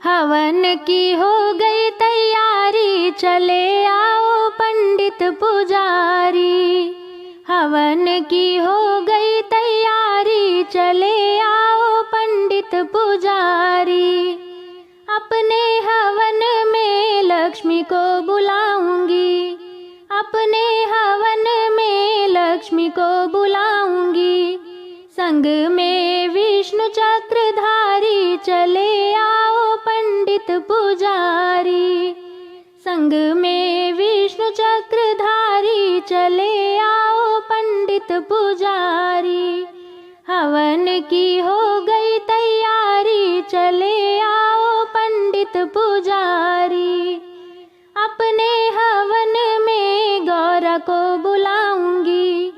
हवन की हो गई तैयारी, चले आओ पंडित पुजारी। हवन की हो गई तैयारी, चले आओ पंडित पुजारी। अपने हवन में लक्ष्मी को बुलाऊंगी, अपने हवन में लक्ष्मी को बुलाऊंगी। संग में विष्णु चक्रधारी, चले आओ पंडित पुजारी। संग में विष्णु चक्रधारी, चले आओ पंडित पुजारी। हवन की हो गई तैयारी, चले आओ पंडित पुजारी। अपने हवन में गौरा को बुलाऊंगी,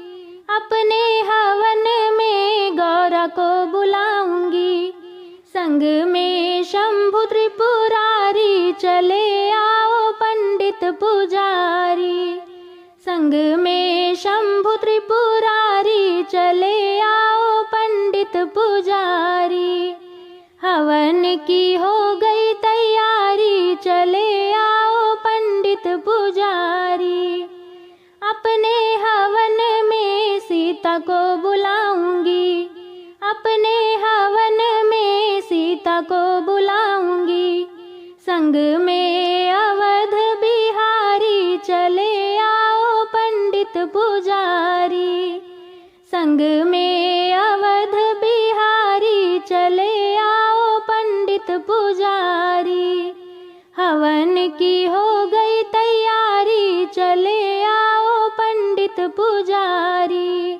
अपने हवन में गौरा को बुलाऊंगी। संग में शंभु त्रिपुरारी, चले आओ पंडित पुजारी। संग में शंभु त्रिपुरारी, चले आओ पंडित पुजारी। हवन की हो गई तैयारी, चले आओ पंडित पुजारी। अपने हवन में सीता को बुलाऊंगी, अपने हवन में सीता को बुलाऊंगी। संग में अवध बिहारी, चले आओ पंडित पुजारी। संग में अवध बिहारी, चले आओ पंडित पुजारी। हवन की हो गई तैयारी, चले आओ पंडित पुजारी।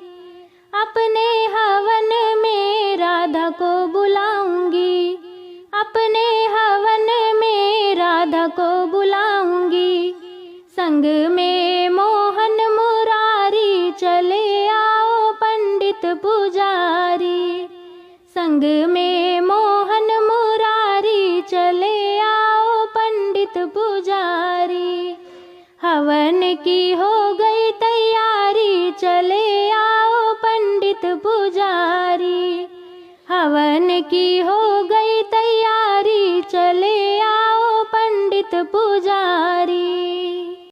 अपने हवन में राधा को बुलाऊंगी, अपने हवन में राधा को बुलाऊंगी। संग में मोहन मुरारी, चले आओ पंडित पुजारी। संग में मोहन मुरारी, चले आओ पंडित पुजारी। हवन की हो गई तैयारी, चले आओ पंडित पुजारी। हवन की हो गई